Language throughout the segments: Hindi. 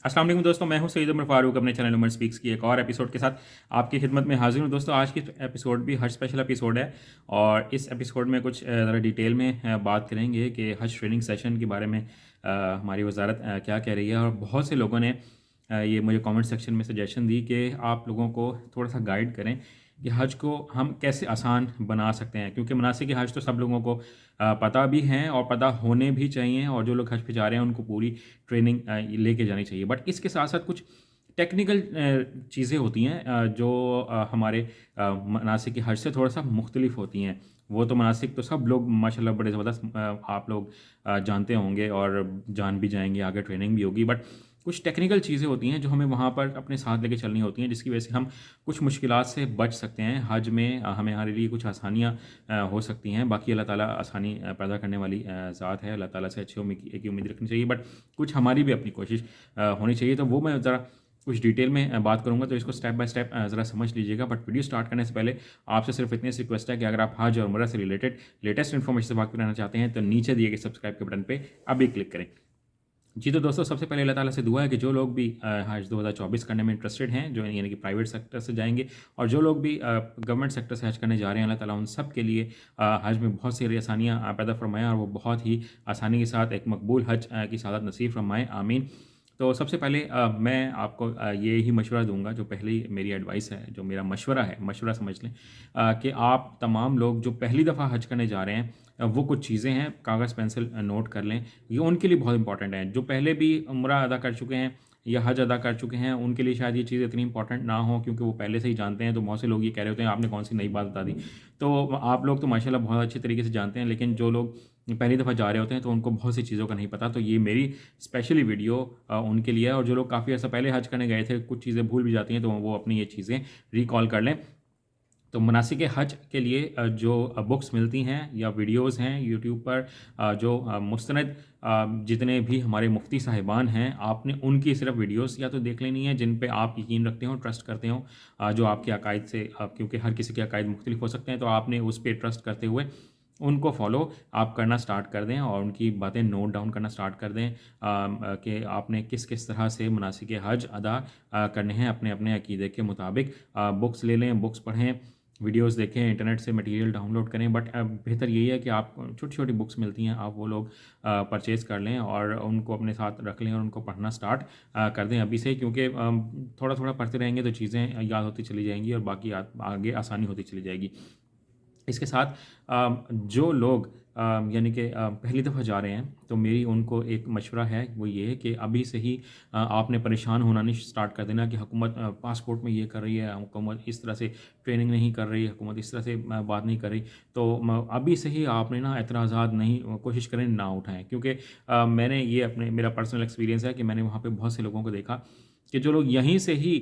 अस्सलाम वालेकुम दोस्तों, मैं हूं सईद उमर फारूक अपने चैनल उमर स्पीक्स की एक और एपिसोड के साथ आपकी खिदमत में हाजिर हूं। दोस्तों, आज की एपिसोड भी हज स्पेशल एपिसोड है और इस एपिसोड में कुछ ज़रा डिटेल में बात करेंगे कि हज ट्रेनिंग सेशन के बारे में हमारी वजारत क्या कह रही है। और बहुत से लोगों ने ये मुझे कमेंट सेक्शन में सजेशन दी कि आप लोगों को थोड़ा सा गाइड करें कि हज को हम कैसे आसान बना सकते हैं, क्योंकि मनासिक हज तो सब लोगों को पता भी हैं और पता होने भी चाहिए, और जो लोग हज पे जा रहे हैं उनको पूरी ट्रेनिंग लेके जानी चाहिए। बट इसके साथ साथ कुछ टेक्निकल चीज़ें होती हैं जो हमारे मनासिक हज से थोड़ा सा मुख्तलिफ होती हैं। वो तो मनासिक तो सब लोग माशाल्लाह बड़े ज़बरदस्त आप लोग जानते होंगे और जान भी जाएंगे, आगे ट्रेनिंग भी होगी। बट कुछ टेक्निकल चीज़ें होती हैं जो हमें वहाँ पर अपने साथ लेके चलनी होती हैं, जिसकी वजह से हम कुछ मुश्किलात से बच सकते हैं। हज में हमें हमारे लिए कुछ आसानियाँ हो सकती हैं। बाकी अल्लाह ताला आसानी पैदा करने वाली ज़ात है। अल्लाह ताला से अच्छी उम्मीद एक ही उम्मीद रखनी चाहिए, बट कुछ हमारी भी अपनी कोशिश होनी चाहिए। तो वो मैं ज़रा कुछ डिटेल में बात करूंगा, तो इसको स्टेप बाय स्टेप ज़रा समझ लीजिएगा। बट वीडियो स्टार्ट करने से पहले आपसे सिर्फ इतनी सी रिक्वेस्ट है कि अगर आप हज और उम्रा से रिलेटेड लेटेस्ट इन्फॉर्मेशन से वाकिफ रहना चाहते हैं तो नीचे दिए गए सब्सक्राइब के बटन पर अभी क्लिक करें। जी, तो दोस्तों, सबसे पहले अल्लाह ताला से दुआ है कि जो लोग भी हज 2024 करने में इंटरेस्टेड हैं, जो यानी कि प्राइवेट सेक्टर से जाएंगे, और जो लोग भी गवर्नमेंट सेक्टर से हज करने जा रहे हैं, अल्लाह ताला उन सब के लिए हज में बहुत सारी आसानियाँ पैदा फरमाएँ और वो बहुत ही आसानी के साथ एक मकबूल हज की सादत नसीब फरमाएँ, आमीन। तो सबसे पहले मैं आपको ये ही मशवरा दूंगा, जो पहली मेरी एडवाइस है, जो मेरा मशवरा है, मशवरा समझ लें, कि आप तमाम लोग जो पहली दफ़ा हज करने जा रहे हैं, वो कुछ चीज़ें हैं, कागज़ पेंसिल नोट कर लें। ये उनके लिए बहुत इंपॉर्टेंट है। जो पहले भी उम्रा अदा कर चुके हैं या हज अदा कर चुके हैं, उनके लिए शायद ये चीज़ इतनी इंपॉर्टेंट ना हो, क्योंकि वो पहले से ही जानते हैं। तो बहुत से लोग ये कह रहे होते हैं आपने कौन सी नई बात बता दी। तो आप लोग तो माशाल्लाह बहुत अच्छे तरीके से जानते हैं, लेकिन जो लोग पहली दफ़ा जा रहे होते हैं तो उनको बहुत सी चीज़ों का नहीं पता। तो ये मेरी स्पेशली वीडियो उनके लिए है। और जो लोग काफ़ी अर्सा पहले हज करने गए थे, कुछ चीज़ें भूल भी जाती हैं, तो वो अपनी ये चीज़ें रिकॉल कर लें। तो मनासिक हज के लिए जो बुक्स मिलती हैं या वीडियोस हैं यूट्यूब पर, जो मुस्तनद जितने भी हमारे मुफ्ती साहिबान हैं, आपने उनकी सिर्फ वीडियोस या तो देख लेनी है जिन पे आप यकीन रखते हो, ट्रस्ट करते हो, जो आपके अकायद से, क्योंकि हर किसी के अकायद मुख्तलिफ हो सकते हैं, तो आपने उस पर ट्रस्ट करते हुए उनको फॉलो आप करना स्टार्ट कर दें और उनकी बातें नोट डाउन करना स्टार्ट कर दें कि आपने किस किस तरह से मनासिक हज अदा करने हैं अपने अपने अकीदे के मुताबिक। बुक्स ले लें, बुक्स पढ़ें, वीडियोस देखें, इंटरनेट से मटेरियल डाउनलोड करें। बट बेहतर यही है कि आप छोटी छोटी बुक्स मिलती हैं, आप वो लोग परचेज़ कर लें और उनको अपने साथ रख लें और उनको पढ़ना स्टार्ट कर दें अभी से, क्योंकि थोड़ा थोड़ा पढ़ते रहेंगे तो चीज़ें याद होती चली जाएंगी और बाकी आगे आसानी होती चली जाएगी। इसके साथ जो लोग यानी कि पहली दफ़ा जा रहे हैं, तो मेरी उनको एक मशवरा है, वो ये है कि अभी से ही आपने परेशान होना नहीं स्टार्ट कर देना कि हुकूमत पासपोर्ट में ये कर रही है, हुकूमत इस तरह से ट्रेनिंग नहीं कर रही, हुकूमत इस तरह से बात नहीं कर रही। तो अभी से ही आपने ना एतराज़ात नहीं, कोशिश करें ना उठाएं, क्योंकि मैंने ये अपने मेरा पर्सनल एक्सपीरियंस है कि मैंने वहाँ पे बहुत से लोगों को देखा कि जो लोग यहीं से ही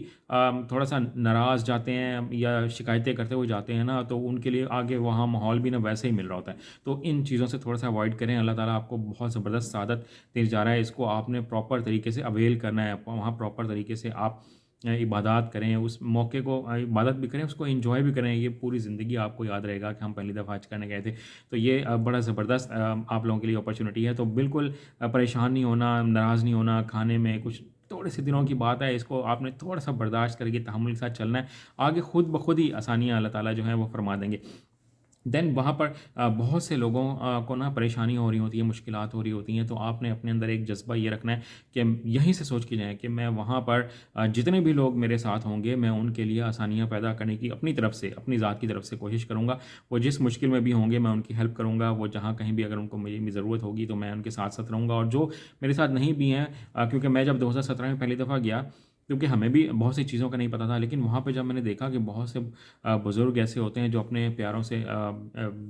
थोड़ा सा नाराज़ जाते हैं या शिकायतें करते हुए जाते हैं ना, तो उनके लिए आगे वहाँ माहौल भी ना वैसे ही मिल रहा होता है। तो इन चीज़ों से थोड़ा सा अवॉइड करें। अल्लाह ताला आपको बहुत ज़बरदस्त सादत देने जा रहा है, इसको आपने प्रॉपर तरीके से अवेल करना है। वहाँ प्रॉपर तरीके से आप इबादत करें, उस मौके को इबादत भी करें, उसको एंजॉय भी करें। ये पूरी ज़िंदगी आपको याद रहेगा कि हम पहली दफ़ा हज करने गए थे। तो ये बड़ा ज़बरदस्त आप लोगों के लिए अपॉर्चुनिटी है। तो बिल्कुल परेशान नहीं होना, नाराज़ नहीं होना। खाने में कुछ थोड़े से दिनों की बात है, इसको आपने थोड़ा सा बर्दाश्त करके तहम्मुल के साथ चलना है। आगे खुद ब खुद ही आसानियाँ अल्लाह ताला जो है वो फरमा देंगे। देन वहाँ पर बहुत से लोगों को ना परेशानी हो रही होती है, मुश्किलात हो रही होती हैं। तो आपने अपने अंदर एक जज्बा ये रखना है कि यहीं से सोच के जाएँ कि मैं वहाँ पर जितने भी लोग मेरे साथ होंगे, मैं उनके लिए आसानियाँ पैदा करने की अपनी तरफ से, अपनी ज़ात की तरफ से कोशिश करूँगा। वो जिस मुश्किल में भी होंगे मैं उनकी हेल्प करूँगा। वो जहाँ कहीं भी अगर उनको मेरी भी ज़रूरत होगी तो मैं उनके साथ साथ रहूँगा। और जो मेरे साथ नहीं भी हैं, क्योंकि मैं जब 2017 में पहली दफ़ा गया, क्योंकि हमें भी बहुत सी चीज़ों का नहीं पता था, लेकिन वहाँ पे जब मैंने देखा कि बहुत से बुज़ुर्ग ऐसे होते हैं जो अपने प्यारों से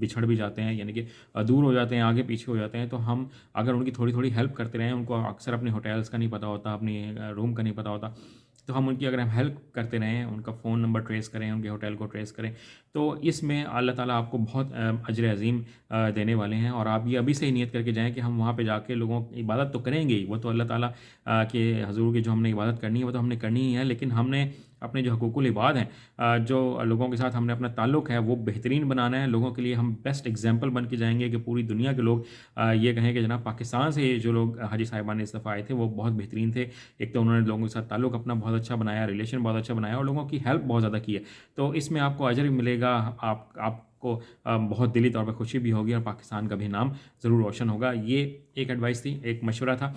बिछड़ भी जाते हैं, यानी कि दूर हो जाते हैं, आगे पीछे हो जाते हैं। तो हम अगर उनकी थोड़ी थोड़ी हेल्प करते रहें, उनको अक्सर अपने होटल्स का नहीं पता होता, अपनी रूम का नहीं पता होता, तो हम उनकी अगर हम हेल्प करते रहें, उनका फ़ोन नंबर ट्रेस करें, उनके होटल को ट्रेस करें, तो इसमें अल्लाह ताला आपको बहुत अजर अज़ीम देने वाले हैं। और आप ये अभी से ही नियत करके जाएँ कि हम वहाँ पे जाके लोगों की इबादत तो करेंगे ही, वो तो अल्लाह ताला के हज़ूर की जो हमने इबादत करनी है वो तो हमने करनी ही है, लेकिन हमने अपने जो हकूकुल इबाद हैं, जो लोगों के साथ हमने अपना ताल्लुक़ है वो बेहतरीन बनाना है, लोगों के लिए हम बेस्ट एग्जाम्पल बन के जाएंगे कि पूरी दुनिया के लोग ये कहें कि जनाब पाकिस्तान से जो लोग हाजी साहिबान इस दफ़ा आए थे वो बहुत बेहतरीन थे। एक तो उन्होंने लोगों के साथ ताल्लुक़ अपना बहुत अच्छा बनाया, रिलेशन बहुत अच्छा बनाया और लोगों की हेल्प बहुत ज़्यादा की है। तो इसमें आपको अजर भी मिलेगा, आपको बहुत दिली तौर पर खुशी भी होगी और पाकिस्तान का भी नाम ज़रूर रोशन होगा। ये एक एडवाइस थी, एक मशवरा था।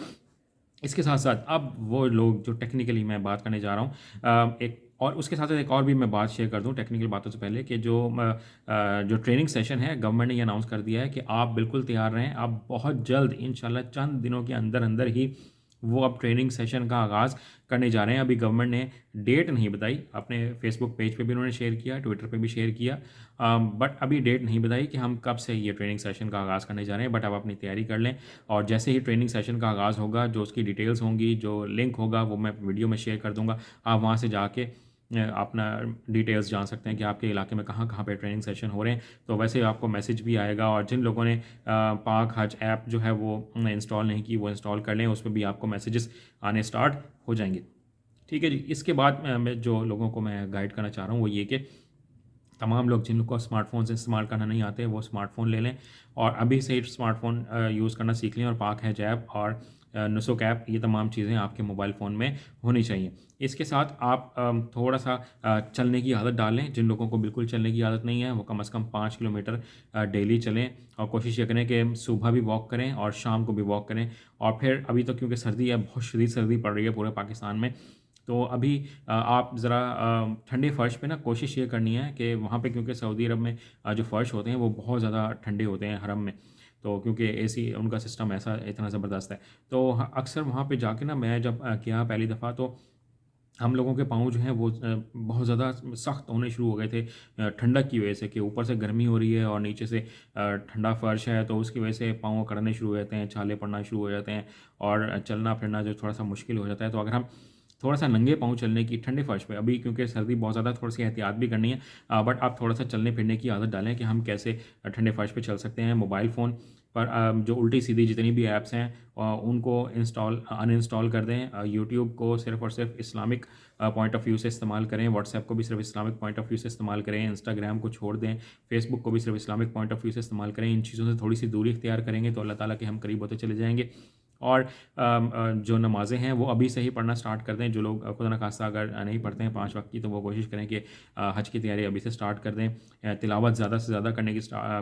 इसके साथ साथ अब वो लोग जो टेक्निकली मैं बात करने जा रहा हूँ, एक और उसके साथ साथ एक और भी मैं बात शेयर कर दूँ टेक्निकल बातों से पहले कि जो ट्रेनिंग सेशन है गवर्नमेंट ने ये अनाउंस कर दिया है कि आप बिल्कुल तैयार रहें। आप बहुत जल्द इंशाल्लाह चंद दिनों के अंदर अंदर ही वो अब ट्रेनिंग सेशन का आगाज़ करने जा रहे हैं। अभी गवर्नमेंट ने डेट नहीं बताई, अपने फेसबुक पेज पे भी उन्होंने शेयर किया, ट्विटर पे भी शेयर किया, बट अभी डेट नहीं बताई कि हम कब से ये ट्रेनिंग सेशन का आगाज़ करने जा रहे हैं। बट आप अपनी तैयारी कर लें और जैसे ही ट्रेनिंग सेशन का आगाज़ होगा, जो उसकी डिटेल्स होंगी, जो लिंक होगा वो मैं वीडियो में शेयर कर दूंगा। आप वहाँ से जाके अपना डिटेल्स जान सकते हैं कि आपके इलाके में कहाँ कहाँ पे ट्रेनिंग सेशन हो रहे हैं। तो वैसे आपको मैसेज भी आएगा और जिन लोगों ने पाक हज ऐप जो है वो इंस्टॉल नहीं की वो इंस्टॉल कर लें, उसमें भी आपको मैसेजेस आने स्टार्ट हो जाएंगे। ठीक है जी। इसके बाद मैं जो लोगों को मैं गाइड करना चाह रहा हूँ वो ये कि तमाम लोग जिन लोग को स्मार्टफोन से इस्तेमाल करना नहीं आते वो स्मार्टफ़ोन ले लें और अभी से ही स्मार्टफोन यूज़ करना सीख लें। और पाक है जैप और नुसुक ऐप, ये तमाम चीज़ें आपके मोबाइल फ़ोन में होनी चाहिए। इसके साथ आप थोड़ा सा चलने की आदत डालें। जिन लोगों को बिल्कुल चलने की आदत नहीं है वो कम से कम 5 किलोमीटर डेली चलें और कोशिश ये करें कि सुबह भी वॉक करें और शाम को भी वॉक करें। और फिर अभी तो क्योंकि सर्दी है, बहुत शदीद सर्दी पड़ रही है पूरे पाकिस्तान में, तो अभी आप ज़रा ठंडे फ़र्श पे ना कोशिश ये करनी है कि वहाँ पे, क्योंकि सऊदी अरब में जो फ़र्श होते हैं वो बहुत ज़्यादा ठंडे होते हैं हरम में, तो क्योंकि एसी उनका सिस्टम ऐसा इतना ज़बरदस्त है। तो अक्सर वहाँ पे जाके ना मैं जब गया पहली दफ़ा तो हम लोगों के पाँव जो हैं वो बहुत ज़्यादा सख्त होने शुरू हो गए थे ठंडक की वजह से, कि ऊपर से गर्मी हो रही है और नीचे से ठंडा फर्श है, तो उसकी वजह से पाँव अकड़ने शुरू हो जाते हैं, छाले पड़ना शुरू हो जाते हैं और चलना फिरना जो थोड़ा सा मुश्किल हो जाता है। तो अगर हम थोड़ा सा नंगे पाँव चलने की ठंडे फर्श पे, अभी क्योंकि सर्दी बहुत ज़्यादा, थोड़ी सी एहतियात भी करनी है, बट आप थोड़ा सा चलने फिरने की आदत डालें कि हम कैसे ठंडे फर्श पे चल सकते हैं। मोबाइल फ़ोन पर जो उल्टी सीधी जितनी भी ऐप्स हैं उनको अनइंस्टॉल कर दें। यूट्यूब को सिर्फ़ और सिर्फ इस्लामिक पॉइंट ऑफ व्यू से इस्तेमाल करें, व्हाट्सएप को भी सिर्फ इस्लामिक पॉइंट ऑफ व्यू से इस्तेमाल करें, इंस्टाग्राम को छोड़ दें, फेसबुक को भी सिर्फ इस्लामिक पॉइंट ऑफ व्यू से इस्तेमाल करें। इन चीज़ों से थोड़ी सी दूरी इख्तियार करेंगे तो अल्लाह ताला के हम करीब होते चले जाएंगे। और जो नमाज़ें हैं वो अभी से ही पढ़ना स्टार्ट कर दें। जो लोग खुदा न खास्ता अगर नहीं पढ़ते हैं 5 वक्त की, तो वो कोशिश करें कि हज की तैयारी अभी से स्टार्ट कर दें। तिलावत ज़्यादा से ज़्यादा करने की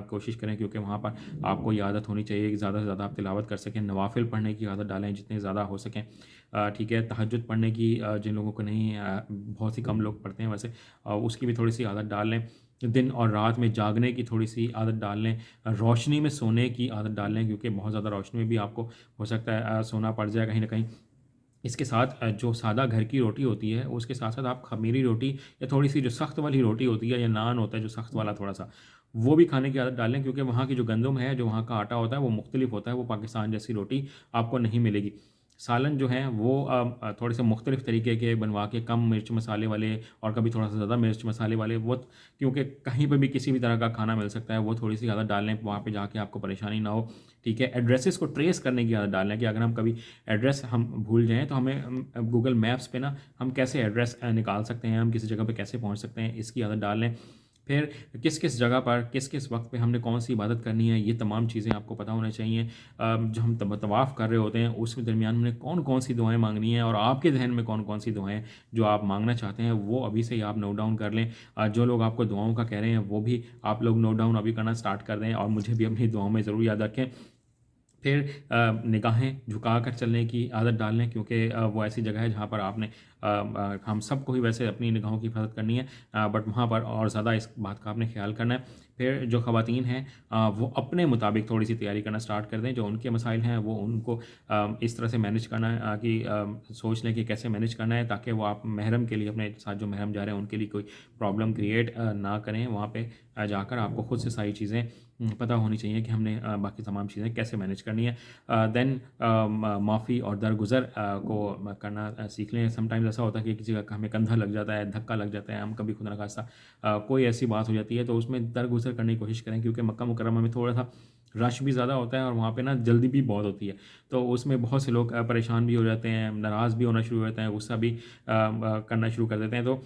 कोशिश करें, क्योंकि वहाँ पर आपको ये आदत होनी चाहिए कि ज़्यादा से ज़्यादा आप तिलावत कर सकें। नवाफिल पढ़ने की आदत डालें जितने ज़्यादा हो सकें। ठीक है, तहज्जुद पढ़ने की जिन लोगों को नहीं, बहुत ही कम लोग पढ़ते हैं वैसे, उसकी भी थोड़ी सी आदत डाल लें। दिन और रात में जागने की थोड़ी सी आदत डाल लें, रोशनी में सोने की आदत डाल लें, क्योंकि बहुत ज़्यादा रोशनी में भी आपको हो सकता है सोना पड़ जाए कहीं ना कहीं। इसके साथ जो सादा घर की रोटी होती है उसके साथ साथ आप खमीरी रोटी या थोड़ी सी जो सख्त वाली रोटी होती है या नान होता है जो सख्त वाला थोड़ा सा, वो भी खाने की आदत डालें, क्योंकि वहाँ की जो गंदम है, जो वहाँ का आटा होता है वो मुख्तलिफ होता है, वो पाकिस्तान जैसी रोटी आपको नहीं मिलेगी। सालन जो हैं वो थोड़े से मुख्तलिफ़ तरीके के बनवा के, कम मिर्च मसाले वाले और कभी थोड़ा सा ज़्यादा मिर्च मसाले वाले, वो क्योंकि कहीं पर भी किसी भी तरह का खाना मिल सकता है, वो थोड़ी सी आदत डाल लें, वहाँ पे जाके आपको परेशानी ना हो। ठीक है, एड्रेसेस को ट्रेस करने की आदत डाल लें कि अगर हम कभी एड्रेस हम भूल जाएँ तो हमें गूगल मैप्स पे ना हम कैसे एड्रेस निकाल सकते हैं, हम किसी जगह पे कैसे पहुँच सकते हैं, इसकी आदत डाल लें। फिर किस किस जगह पर किस किस वक्त पे हमने कौन सी इबादत करनी है, ये तमाम चीज़ें आपको पता होना चाहिए। जो हम तवाफ़ कर रहे होते हैं उस दरमियान हमने कौन कौन सी दुआएं मांगनी है और आपके जहन में कौन कौन सी दुआएं जो आप मांगना चाहते हैं वो अभी से ही आप नोट डाउन कर लें। जो लोग आपको दुआओं का कह रहे हैं वो भी आप लोग नोट डाउन अभी करना स्टार्ट कर दें और मुझे भी अपनी दुआओं में ज़रूर याद रखें। फिर निगाहें झुका कर चलने की आदत डाल लें, क्योंकि वो ऐसी जगह है जहाँ पर आपने हम सबको ही वैसे अपनी निगाहों की हिफाजत करनी है, बट वहाँ पर और ज़्यादा इस बात का आपने ख्याल करना है। फिर जो ख़वातीन हैं वो अपने मुताबिक थोड़ी सी तैयारी करना स्टार्ट कर दें। जो उनके मसाइल हैं वो उनको इस तरह से मैनेज करना है कि सोच लें कि कैसे मैनेज करना है, ताकि वो आप महरम के लिए, अपने साथ जो महरम जा रहे हैं उनके लिए कोई प्रॉब्लम क्रिएट ना करें। वहाँ पे जाकर आपको खुद से सारी चीज़ें पता होनी चाहिए कि हमने बाकी तमाम चीज़ें कैसे मैनेज करनी है। देन माफ़ी और दरगुज़र को करना सीख लें। समटाइम्स ऐसा होता है कि किसी का हमें कंधा लग जाता है, धक्का लग जाता है, हम कभी खुदा न खास्ता कोई ऐसी बात हो जाती है तो उसमें दरगुज़र करने की कोशिश करें, क्योंकि मक्का मुकर्रमा में थोड़ा सा रश भी ज़्यादा होता है और वहाँ पे ना जल्दी भी बहुत होती है, तो उसमें बहुत से लोग परेशान भी हो जाते हैं, नाराज़ भी होना शुरू हो जाते हैं, गुस्सा भी करना शुरू कर देते हैं। तो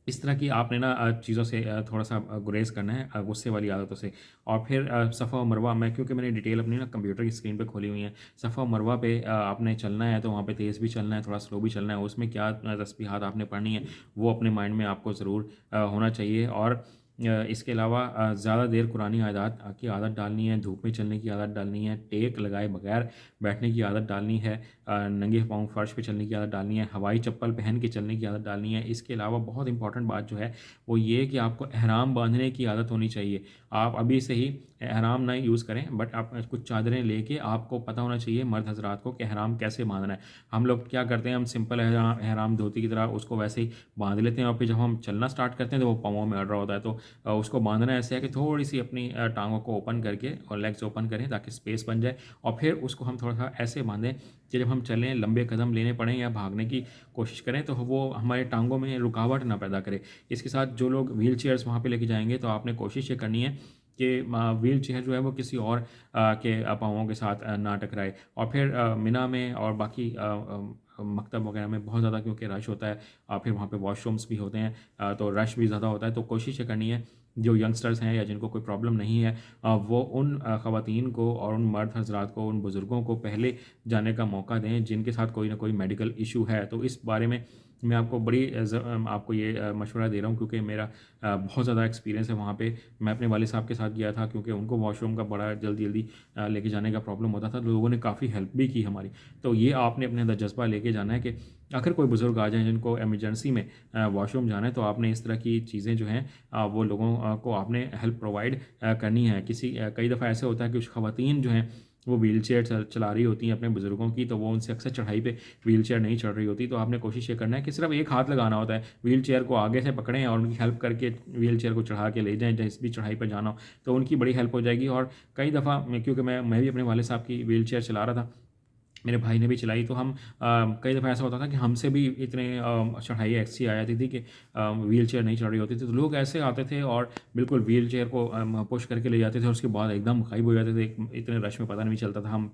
इस तरह की आपने ना चीज़ों से थोड़ा-सा गुरेज़ करना है गुस्से वाली आदतों से। और फिर सफ़ा और मरवा मैं, क्योंकि मैंने डिटेल अपनी ना कंप्यूटर की स्क्रीन पे खोली हुई है। सफ़ा और मरवा पे आपने चलना है, तो वहाँ पे तेज़ भी चलना है, थोड़ा स्लो भी चलना है। उसमें क्या तस्बीहात आपने पढ़नी है, वो अपने माइंड में आपको ज़रूर होना चाहिए। और इसके अलावा ज़्यादा देर कुरानी आयदात की आदत डालनी है, धूप में चलने की आदत डालनी है, टेक लगाए बगैर बैठने की आदत डालनी है, नंगे पाँव फर्श पे चलने की आदत डालनी है, हवाई चप्पल पहन के चलने की आदत डालनी है। इसके अलावा बहुत इंपॉर्टेंट बात जो है वो ये कि आपको एहराम बांधने की आदत होनी चाहिए। आप अभी से ही एहराम ना यूज़ करें, बट आप कुछ चादरें लेके आपको पता होना चाहिए मर्द हज़रात को कि एहराम कैसे बांधना है। हम लोग क्या करते हैं, हम सिंपल एहराम एहराम धोती की तरह उसको वैसे ही बांध लेते हैं और फिर जब हम चलना स्टार्ट करते हैं तो वो पाँवों में अड़ रहा होता है। तो उसको बांधना ऐसे है कि थोड़ी सी अपनी टांगों को ओपन करके और लेग्स ओपन करें ताकि स्पेस बन जाए, और फिर उसको हम थोड़ा सा ऐसे बांधें कि जब हम चलें, लंबे कदम लेने पड़ें या भागने की कोशिश करें तो वो हमारे टांगों में रुकावट ना पैदा करे। इसके साथ जो लोग व्हील चेयर्स वहाँ पे लेके जाएंगे तो आपने कोशिश ये करनी है कि व्हील चेयर जो है वो किसी और के पाँवों के साथ ना टकराए। और फिर मिना में और बाकी मकतब वगैरह में बहुत ज़्यादा क्योंकि रश होता है, फिर वहाँ पे वॉशरूम्स भी होते हैं, तो रश भी ज़्यादा होता है। तो कोशिश ये करनी है जो यंगस्टर्स हैं या जिनको कोई प्रॉब्लम नहीं है, वो उन ख़वातीन को और उन मर्द हज़रात को, उन बुज़ुर्गों को पहले जाने का मौका दें जिनके साथ कोई ना कोई मेडिकल इशू है। तो इस बारे में मैं आपको आपको ये मशवरा दे रहा हूँ क्योंकि मेरा बहुत ज़्यादा एक्सपीरियंस है वहाँ पे। मैं अपने वालिद साहब के साथ गया था क्योंकि उनको वॉशरूम का बड़ा जल्दी जल्दी लेके जाने का प्रॉब्लम होता था, तो लोगों ने काफ़ी हेल्प भी की हमारी। तो ये आपने अपने अंदर जज्बा लेके जाना है कि अगर कोई बुज़ुर्ग आ जाए जिनको एमरजेंसी में वॉशरूम जाना है, तो आपने इस तरह की चीज़ें जो हैं वो लोगों को आपने हेल्प प्रोवाइड करनी है। कई दफ़ा ऐसे होता है कि कुछ ख़वातीन जो हैं वो व्हील चेयर चला रही होती हैं अपने बुज़ुर्गों की, तो वो उनसे अक्सर चढ़ाई पे व्हील चेयर नहीं चढ़ रही होती। तो आपने कोशिश ये करना है कि सिर्फ एक हाथ लगाना होता है, व्हील चेयर को आगे से पकड़ें और उनकी हेल्प करके व्हील चेयर को चढ़ा के ले जाएँ जिस भी चढ़ाई पर जाना हो, तो उनकी बड़ी हेल्प हो जाएगी। और कई दफ़ा क्योंकि मैं भी अपने वालिद साहब की व्हील चेयर चला रहा था, मेरे भाई ने भी चलाई, तो हम कई दफ़ा ऐसा होता था कि हमसे भी इतने चढ़ाई ऐसी आ जाती थी कि व्हील चेयर नहीं चढ़ रही होती थी, तो लोग ऐसे आते थे और बिल्कुल व्हील चेयर को पुश करके ले जाते थे और उसके बाद एकदम गायब हो जाते थे। इतने रश में पता नहीं चलता था। हम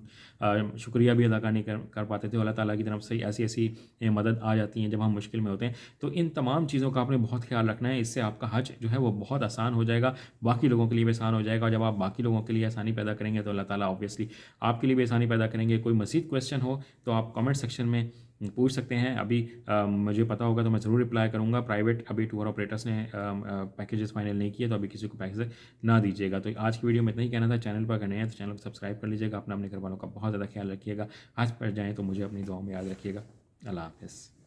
शुक्रिया भी अदा नहीं कर पाते थे। अल्लाह ताला की तरफ से ऐसी ऐसी मदद आ जाती हैं जब हम मुश्किल में होते हैं। तो इन तमाम चीज़ों का आपने बहुत ख्याल रखना है, इससे आपका हज जो है वो बहुत आसान हो जाएगा, बाकी लोगों के लिए भी आसान हो जाएगा। और जब आप बाकी लोगों के लिए आसानी पैदा करेंगे तो अल्लाह ताला ऑब्वियसली आपके लिए भी आसानी पैदा करेंगे। कोई मज़ीद क्वेश्चन हो तो आप कमेंट सेक्शन में पूछ सकते हैं। अभी मुझे पता होगा तो मैं ज़रूर रिप्लाई करूँगा। प्राइवेट अभी टूर ऑपरेटर्स ने पैकेजेस फाइनल नहीं किए, तो अभी किसी को पैकेज ना दीजिएगा। तो आज की वीडियो में इतना ही कहना था। चैनल पर अगर नए हैं तो चैनल को सब्सक्राइब कर लीजिएगा। अपने घर वालों का बहुत ज़्यादा ख्याल रखिएगा। हज पर जाएँ तो मुझे अपनी दुआओं में याद रखिएगा। अल्लाह हाफ़िज़।